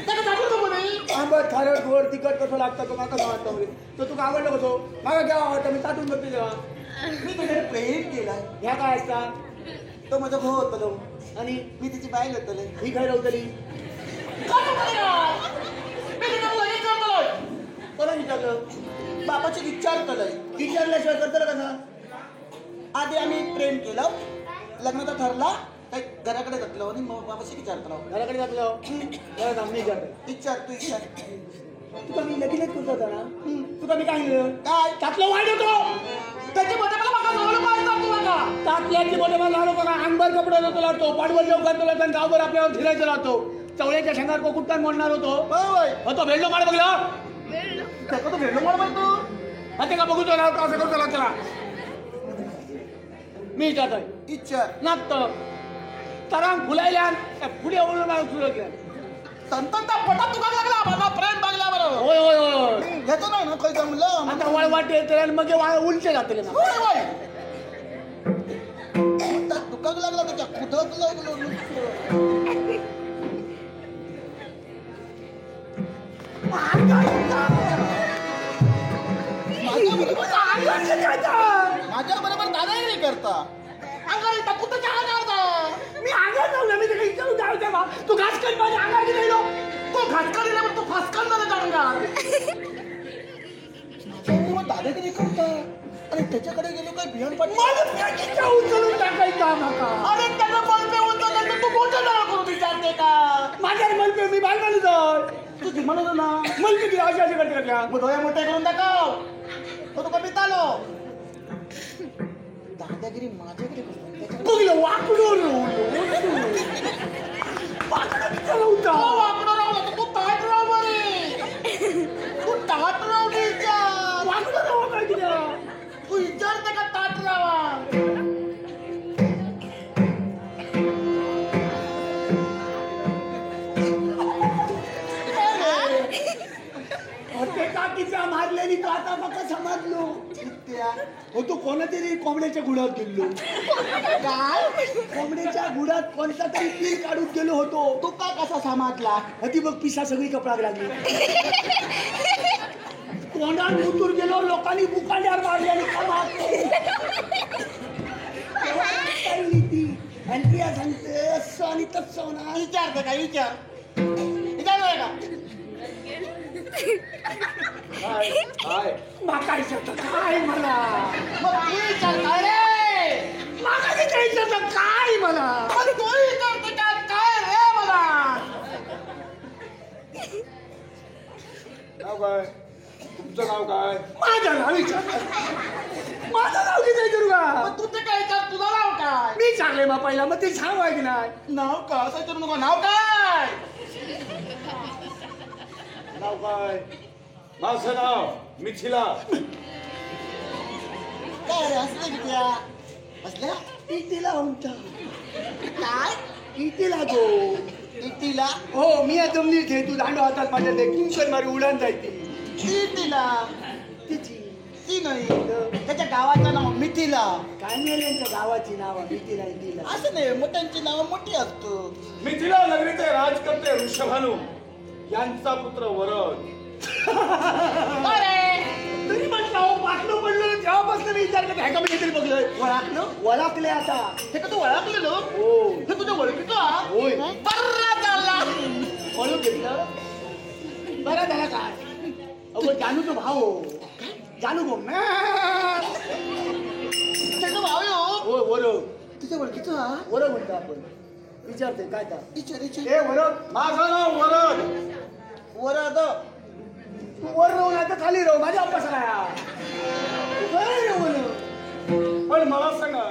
त्याला दाखवतो म्हणे आंबट खारट गोड तिखट कसं लागतं तो माका आवडतं म्हणे तो तुका आवडलं कसो माका केव्हा आवडतं मी ताटून बघते तेव्हा मी तुझ्याकडे प्रेम केलाय ह्या काय असता तो माझा भाऊ होता तो आणि मी तिची बाईल होतले ही काय रवतली कोणा विचारलं बापाची विचार केलाय विचारल्याशिवाय करतं कसा आधी आम्ही प्रेम केलं लग्नाचा ठरला काही घराकडे घातलं आणि मग बाबाशी विचार केला घराकडे जातलो घरात आम्ही विचारतो विचार तू विचार तुका मी लगीनच करतो होता ना तुका मी काय केलं काय त्यातलं वाईट होतो त्याची मोठे मला मागा जवळ पाहिजे तू आता तातल्याची मोठे मला लावलो बघा अंगभर कपडे होतो लागतो पाठवर जेव करतो लागतो आणि गावभर आपल्यावर फिरायचं राहतो चवळ्याच्या शेंगार कुठं मोडणार होतो तो भेटलो माड बघला त्याचा तो भेटलो म्हणून तू ते का बघू तो असं करतो लागला मी विचारतोय विचार नाचतं तरांग फुलायल्या पुढे ओळून मला फुलत संतंता पोटात तुका लागला बाबा प्रेम बघला बरोबर होय होय होय घेतो नाही ना काही जमलं आता वळ वाटे येते आणि मग उलटे जातले ना होय होय तुका लागला त्याच्या कुठं लागलो माझ्या बरोबर दादागिरी करता अंगाला कुठं काय करता मी अंगात जाऊन मी तिकडे विचारून जाऊ तेव्हा तू घास कर माझ्या अंगात गेलो तो घाटका दिला पण तो फासकान झाला अंगात मग दादागिरी करता अरे त्याच्याकडे गेलो काय भियान मला उचलून टाकायचा माका अरे त्याला बलपे उचलला तर तू मोठं जरा करून विचारते का माझ्यावर मलपे मी बालवाली जाऊ तुझी म्हणत ना मलपे ती अशी अशी करते का मग डोळे मोठे करून दाखव तो तुका पितालो दादागिरी माझ्याकडे करतो बघलं वाकडं होता वाकडं राहू तू ताट राहू बरे तू ताट राहू विचार वाकडं राहा काय तिला तू विचारते का ताट राहा ते काकीचा मारलेली तो आता मका समजलो हो तो कोणातरी कोंबड्याच्या गुडात गेलो काय कोंबड्याच्या गुडात कोणता तरी पीर काढून गेलो होतो तू काय कसा समाजला ती बघ पिसा सगळी कपडाक लागली तोंडात उतून गेलो लोकांनी बुकांड्यावर मारली आणि आणि ती सांगते असं आणि तसं होणार विचारते का विचार विचारतोय का माका विचारतं काय मला मग तू विचार काय रे माका विचारायचं काय मला मग तू विचारते का काय रे मला नाव काय तुमचं नाव काय माझं नाव विचार माझं नाव किती करू का मग तू ते काय विचार तुला नाव काय मी सांगले मग पहिला मग ते सांग की नाही नाव का असं विचारू नको नाव काय नाव काय माझं नाव मिथिला काय रे असलं किती असल्या इतीला होता काय इतीला गो इटीला हो मी आता मी घे तू दांडो हातात माझ्या ते किंकर मारी उडान जायची इटीला तिची ती नाही त्याच्या गावाचं नाव मिथिला काय मिळेल यांच्या गावाची नाव इतीला इतीला असं नाही मोठ्यांची नाव मोठी असतो मिथिला नगरीचे राजकर्ते ऋषभानू यांचा पुत्र वरद तरी म्हटलं हो पाटलो पडलो जेव्हापासून मी विचार करतो ह्या तरी बघलोय ओळखले आता हे का तू ओळखलेलो हो हे तुझ्या ओळखीचं होय बर्रा झाला ओळख घेतलं बरं झाला काय अगो जानू तो भाऊ जानू गो त्याचं भाव हो होय वरव तुझ्या ओळखीचं वरव म्हणतो आपण विचारते काय का विचार विचार ए वरव माझं नाव वरद वराद तू वर राहून आता खाली राहू माझ्या अप्पा सगळ्या पण मला सांगा